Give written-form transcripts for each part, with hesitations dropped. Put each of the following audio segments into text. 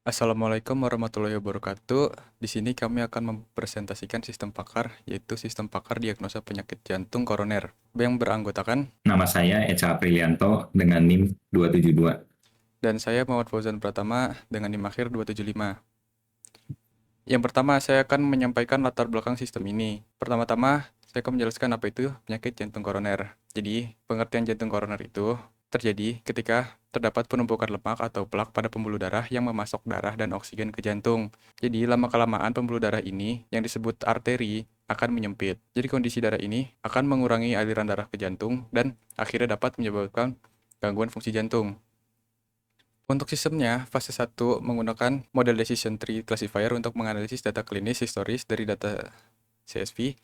Assalamualaikum warahmatullahi wabarakatuh. Di sini kami akan mempresentasikan sistem PAKAR, yaitu sistem PAKAR diagnosa penyakit jantung koroner, yang beranggotakan, Nama saya Eca Aprilianto dengan NIM 272. dan saya Muhammad Fauzan Pratama dengan NIM akhir 275. Yang pertama, saya akan menyampaikan latar belakang sistem ini. Pertama-tama, saya akan menjelaskan apa itu penyakit jantung koroner. Jadi, pengertian jantung koroner itu terjadi ketika terdapat penumpukan lemak atau plak pada pembuluh darah yang memasok darah dan oksigen ke jantung. Jadi, lama-kelamaan pembuluh darah ini yang disebut arteri akan menyempit. Jadi, kondisi darah ini akan mengurangi aliran darah ke jantung dan akhirnya dapat menyebabkan gangguan fungsi jantung. Untuk sistemnya, fase 1 menggunakan model Decision Tree Classifier untuk menganalisis data klinis historis dari data CSV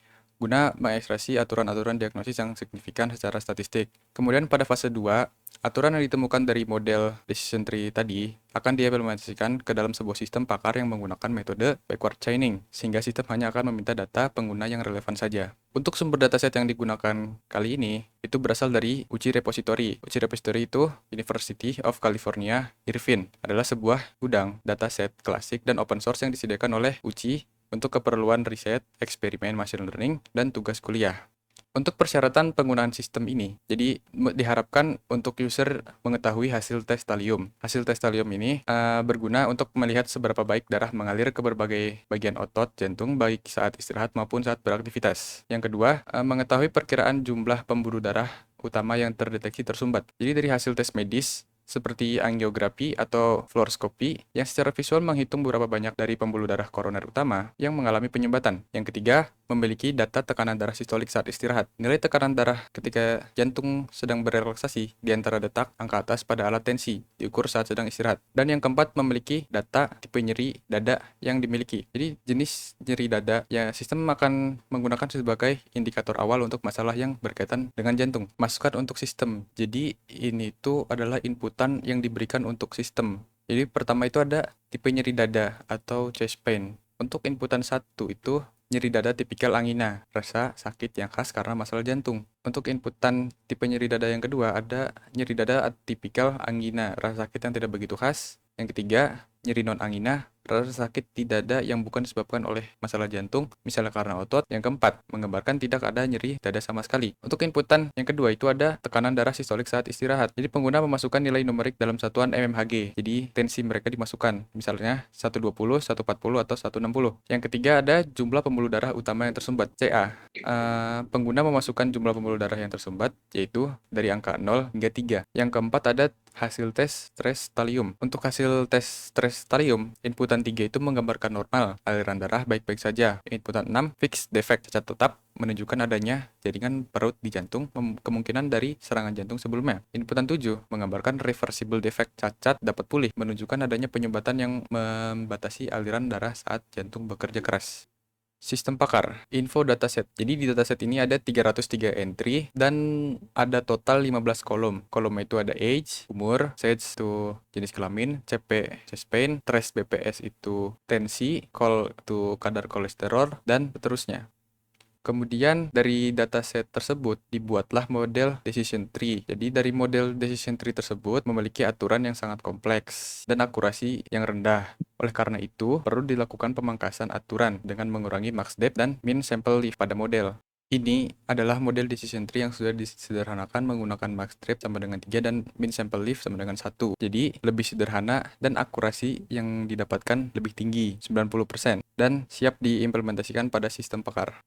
guna mengekstraksi aturan-aturan diagnosis yang signifikan secara statistik. Kemudian pada fase 2, aturan yang ditemukan dari model Decision Tree tadi akan diimplementasikan ke dalam sebuah sistem pakar yang menggunakan metode backward chaining, sehingga sistem hanya akan meminta data pengguna yang relevan saja. Untuk sumber dataset yang digunakan kali ini, itu berasal dari uji repository. Uji repository itu University of California, Irvine, adalah sebuah gudang dataset klasik dan open source yang disediakan oleh uji untuk keperluan riset, eksperimen machine learning, dan tugas kuliah. Untuk persyaratan penggunaan sistem ini, jadi diharapkan untuk user mengetahui hasil tes talium. Hasil tes talium ini berguna untuk melihat seberapa baik darah mengalir ke berbagai bagian otot jantung, baik saat istirahat maupun saat beraktivitas. Yang kedua, mengetahui perkiraan jumlah pembuluh darah utama yang terdeteksi tersumbat. Jadi dari hasil tes medis, seperti angiografi atau fluoroskopi yang secara visual menghitung berapa banyak dari pembuluh darah koroner utama yang mengalami penyumbatan. Yang ketiga, memiliki data tekanan darah sistolik saat istirahat. Nilai tekanan darah ketika jantung sedang berrelaksasi di antara detak angka atas pada alat tensi diukur saat sedang istirahat. Dan yang keempat, memiliki data tipe nyeri dada yang dimiliki. Jadi jenis nyeri dada ya sistem akan menggunakan sebagai indikator awal untuk masalah yang berkaitan dengan jantung. Masukan untuk sistem. Jadi ini tuh adalah inputan yang diberikan untuk sistem. Jadi pertama itu ada tipe nyeri dada atau chest pain. Untuk inputan satu itu nyeri dada tipikal angina, rasa sakit yang khas karena masalah jantung. Untuk inputan tipe nyeri dada yang kedua ada nyeri dada tipikal angina, rasa sakit yang tidak begitu khas. Yang ketiga, nyeri non-angina, rasa sakit di dada yang bukan disebabkan oleh masalah jantung, misalnya karena otot. Yang keempat, menggambarkan tidak ada nyeri dada sama sekali. Untuk inputan yang kedua itu ada tekanan darah sistolik saat istirahat. Jadi pengguna memasukkan nilai numerik dalam satuan mmHg. Jadi tensi mereka dimasukkan, misalnya 120, 140, atau 160. Yang ketiga ada jumlah pembuluh darah utama yang tersumbat, CA. Pengguna memasukkan jumlah pembuluh darah yang tersumbat, yaitu dari angka 0 hingga 3. Yang keempat ada hasil tes stres talium. Untuk hasil tes stres talium, inputan 3 itu menggambarkan normal, aliran darah baik-baik saja. Inputan 6, fixed defect, cacat tetap, menunjukkan adanya jaringan parut di jantung, kemungkinan dari serangan jantung sebelumnya. Inputan 7, menggambarkan reversible defect, cacat dapat pulih, menunjukkan adanya penyumbatan yang membatasi aliran darah saat jantung bekerja keras. Sistem pakar, info dataset. Jadi di dataset ini ada 303 entry dan ada total 15 kolom. Kolom itu ada age, umur, sex itu jenis kelamin, CP, chest pain, trace BPS itu tensi, call itu kadar kolesterol, dan seterusnya. Kemudian dari dataset tersebut dibuatlah model decision tree. Jadi dari model decision tree tersebut memiliki aturan yang sangat kompleks dan akurasi yang rendah. Oleh karena itu, perlu dilakukan pemangkasan aturan dengan mengurangi max depth dan min sample leaf pada model. Ini adalah model decision tree yang sudah disederhanakan menggunakan max depth sama dengan 3 dan min sample leaf sama dengan 1. Jadi lebih sederhana dan akurasi yang didapatkan lebih tinggi, 90%, dan siap diimplementasikan pada sistem pakar.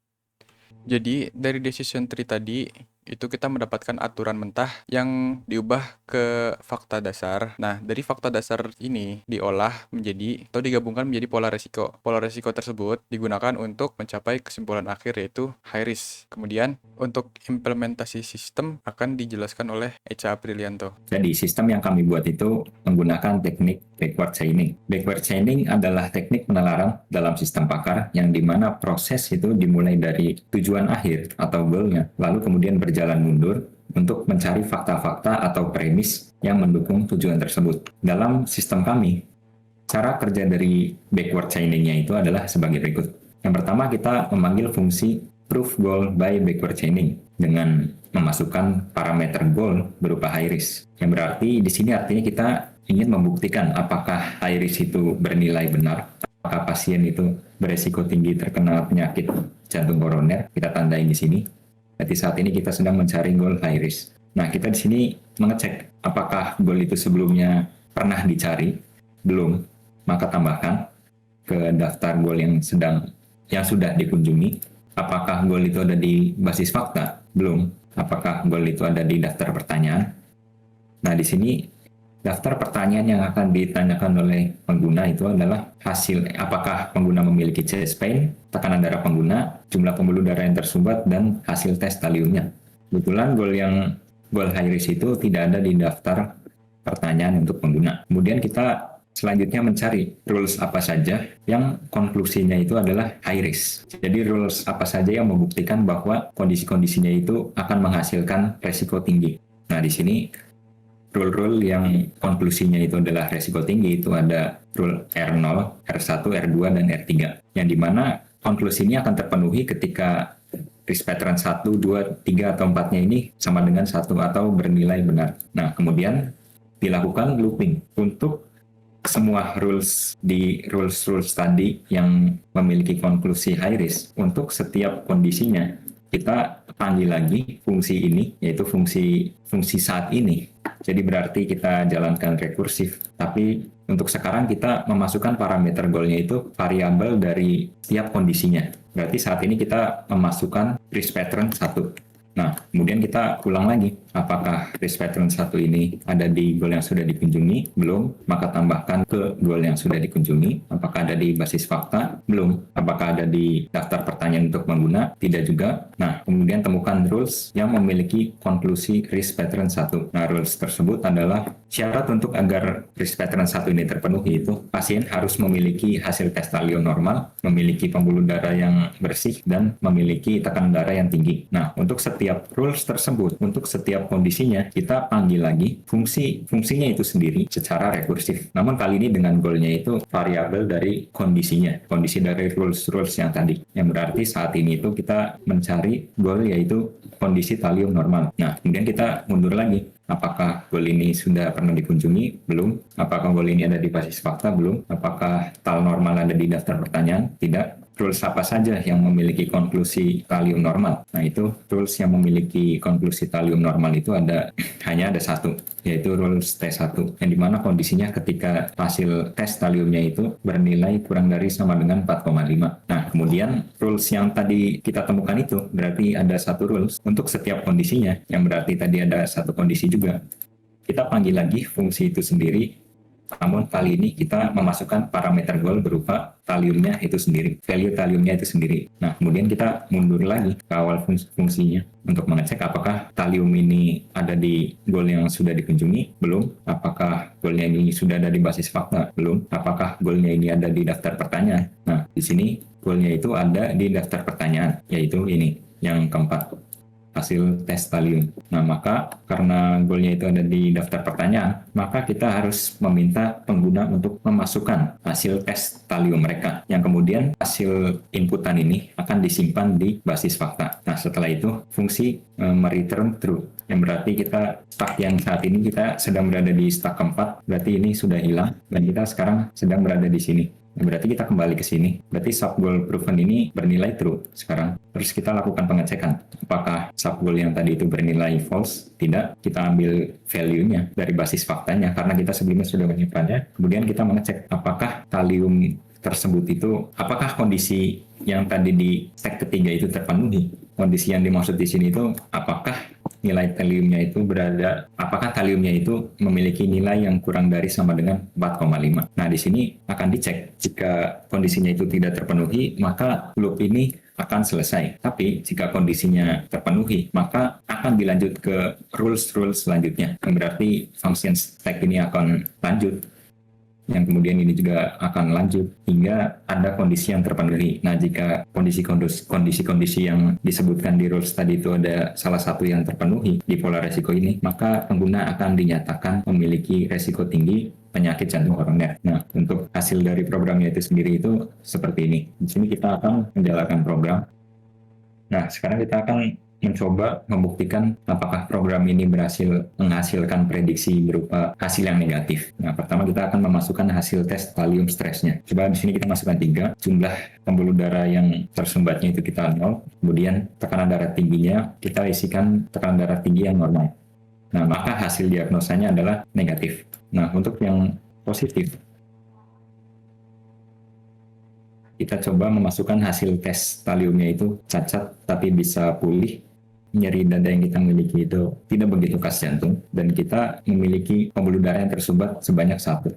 Jadi dari decision tree tadi itu kita mendapatkan aturan mentah yang diubah ke fakta dasar. Nah, dari fakta dasar ini diolah menjadi atau digabungkan menjadi pola resiko. Pola resiko tersebut digunakan untuk mencapai kesimpulan akhir yaitu high risk. Kemudian untuk implementasi sistem akan dijelaskan oleh Echa Aprilianto. Jadi sistem yang kami buat itu menggunakan teknik backward chaining. Backward chaining adalah teknik penalaran dalam sistem pakar yang dimana proses itu dimulai dari tujuan akhir atau goalnya, lalu kemudian berjalan mundur untuk mencari fakta-fakta atau premis yang mendukung tujuan tersebut. Dalam sistem kami, cara kerja dari backward chaining-nya itu adalah sebagai berikut. Yang pertama, kita memanggil fungsi proof goal by backward chaining dengan memasukkan parameter goal berupa high risk. Yang berarti di sini artinya kita ingin membuktikan apakah high risk itu bernilai benar, apakah pasien itu beresiko tinggi terkena penyakit jantung koroner, kita tandai di sini. Jadi saat ini kita sedang mencari goal high risk. Nah, kita di sini mengecek apakah goal itu sebelumnya pernah dicari, belum, maka tambahkan ke daftar goal yang sudah dikunjungi. Apakah goal itu ada di basis fakta? Belum. Apakah goal itu ada di daftar pertanyaan? Nah, di sini daftar pertanyaan yang akan ditanyakan oleh pengguna itu adalah hasil apakah pengguna memiliki chest pain, tekanan darah pengguna, jumlah pembuluh darah yang tersumbat, dan hasil tes taliumnya. Kebetulan goal high risk itu tidak ada di daftar pertanyaan untuk pengguna. Kemudian kita selanjutnya mencari rules apa saja yang konklusinya itu adalah high risk. Jadi rules apa saja yang membuktikan bahwa kondisi-kondisinya itu akan menghasilkan resiko tinggi. Nah, di sini rule-rule yang konklusinya itu adalah resiko tinggi itu ada rule R0, R1, R2, dan R3. Yang dimana konklusinya akan terpenuhi ketika risk pattern 1, 2, 3, atau 4-nya ini sama dengan 1 atau bernilai benar. Nah, kemudian dilakukan looping untuk semua rules di rules tadi yang memiliki konklusi high risk. Untuk setiap kondisinya, kita panggil lagi fungsi ini, yaitu fungsi saat ini. Jadi berarti kita jalankan rekursif, tapi untuk sekarang kita memasukkan parameter goalnya itu variabel dari setiap kondisinya. Berarti saat ini kita memasukkan risk pattern 1. Nah, kemudian kita ulang lagi, apakah risk pattern 1 ini ada di goal yang sudah dikunjungi? Belum, maka tambahkan ke goal yang sudah dikunjungi. Apakah ada di basis fakta? Belum. Apakah ada di daftar pertanyaan untuk pengguna? Tidak juga. Nah, kemudian temukan rules yang memiliki konklusi risk pattern 1. Nah, rules tersebut adalah syarat untuk agar risk pattern 1 ini terpenuhi itu, pasien harus memiliki hasil tes talium normal, memiliki pembuluh darah yang bersih, dan memiliki tekanan darah yang tinggi. Nah, untuk setiap rules tersebut, untuk setiap kondisinya, kita panggil lagi fungsinya itu sendiri secara rekursif. Namun kali ini dengan goalnya itu variabel dari kondisinya, kondisi dari rules yang tadi. Yang berarti saat ini itu kita mencari goal yaitu kondisi talium normal. Nah, kemudian kita mundur lagi. Apakah goal ini sudah pernah dikunjungi? Belum. Apakah goal ini ada di basis fakta? Belum. Apakah tal normal ada di daftar pertanyaan? Tidak. Rules apa saja yang memiliki konklusi talium normal? Nah, itu rules yang memiliki konklusi talium normal itu hanya ada satu, yaitu rules T1, yang dimana kondisinya ketika hasil tes taliumnya itu bernilai kurang dari sama dengan 4,5. Nah, kemudian rules yang tadi kita temukan itu berarti ada satu rules untuk setiap kondisinya, yang berarti tadi ada satu kondisi juga. Kita panggil lagi fungsi itu sendiri, namun kali ini kita memasukkan parameter goal berupa taliumnya itu sendiri, value taliumnya itu sendiri. Nah, kemudian kita mundur lagi ke awal fungsinya untuk mengecek apakah talium ini ada di goal yang sudah dikunjungi? Belum. Apakah goalnya ini sudah ada di basis fakta? Belum. Apakah goalnya ini ada di daftar pertanyaan? Nah, di sini goalnya itu ada di daftar pertanyaan, yaitu ini, yang keempat, hasil tes talium. Nah, maka karena goalnya itu ada di daftar pertanyaan, maka kita harus meminta pengguna untuk memasukkan hasil tes talium mereka, yang kemudian hasil inputan ini akan disimpan di basis fakta. Nah, setelah itu fungsi mereturn true, yang berarti kita stuck yang saat ini kita sedang berada di stuck keempat, berarti ini sudah hilang, dan kita sekarang sedang berada di sini. Berarti kita kembali ke sini. Berarti sub goal proven ini bernilai true sekarang. Terus kita lakukan pengecekan. Apakah sub goal yang tadi itu bernilai false? Tidak. Kita ambil value-nya dari basis faktanya karena kita sebelumnya sudah menyimpannya. Kemudian kita mengecek apakah talium tersebut itu, apakah kondisi yang tadi di step ketiga itu terpenuhi. Kondisi yang dimaksud di sini itu apakah nilai taliumnya itu apakah taliumnya itu memiliki nilai yang kurang dari sama dengan 4,5. Nah, di sini akan dicek. Jika kondisinya itu tidak terpenuhi, maka loop ini akan selesai. Tapi jika kondisinya terpenuhi, maka akan dilanjut ke rules selanjutnya. Yang berarti function stack ini akan lanjut, yang kemudian ini juga akan lanjut hingga ada kondisi yang terpenuhi. Nah, jika kondisi-kondisi yang disebutkan di rules tadi itu ada salah satu yang terpenuhi di pola resiko ini, maka pengguna akan dinyatakan memiliki resiko tinggi penyakit jantung koroner. Nah, untuk hasil dari programnya itu sendiri itu seperti ini. Di sini kita akan menjalankan program. Nah, sekarang kita akan mencoba membuktikan apakah program ini berhasil menghasilkan prediksi berupa hasil yang negatif. Nah, pertama kita akan memasukkan hasil tes thallium stressnya. Coba di sini kita masukkan 3, jumlah pembuluh darah yang tersumbatnya itu kita 0, kemudian tekanan darah tingginya kita isikan tekanan darah tinggi yang normal. Nah, maka hasil diagnosanya adalah negatif. Nah, untuk yang positif, kita coba memasukkan hasil tes taliumnya itu cacat tapi bisa pulih. Nyeri dada yang kita miliki itu tidak begitu khas jantung, dan kita memiliki pembuluh darah yang tersumbat sebanyak 1.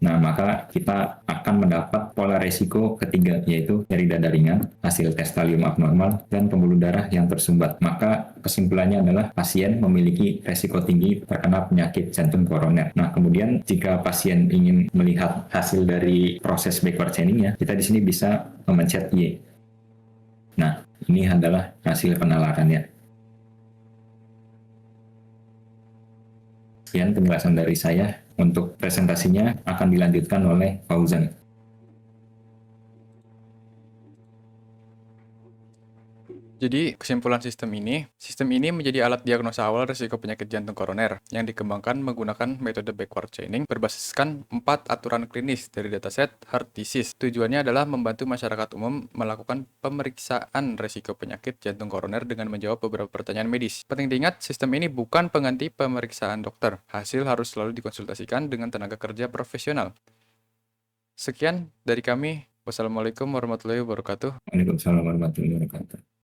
Nah, maka kita akan mendapat pola resiko ketiga, yaitu nyeri dada ringan, hasil tes talium abnormal, dan pembuluh darah yang tersumbat. Maka kesimpulannya adalah pasien memiliki resiko tinggi terkena penyakit jantung koroner. Nah, kemudian jika pasien ingin melihat hasil dari proses backward chainingnya, kita di sini bisa memencet Y. Nah, ini adalah hasil penalarannya. Sekian penjelasan dari saya. Untuk presentasinya akan dilanjutkan oleh Fauzan. Jadi, kesimpulan sistem ini menjadi alat diagnosa awal risiko penyakit jantung koroner yang dikembangkan menggunakan metode backward chaining berbasiskan 4 aturan klinis dari dataset heart disease. Tujuannya adalah membantu masyarakat umum melakukan pemeriksaan risiko penyakit jantung koroner dengan menjawab beberapa pertanyaan medis. Penting diingat, sistem ini bukan pengganti pemeriksaan dokter. Hasil harus selalu dikonsultasikan dengan tenaga kerja profesional. Sekian dari kami. Wassalamualaikum warahmatullahi wabarakatuh. Waalaikumsalam warahmatullahi wabarakatuh.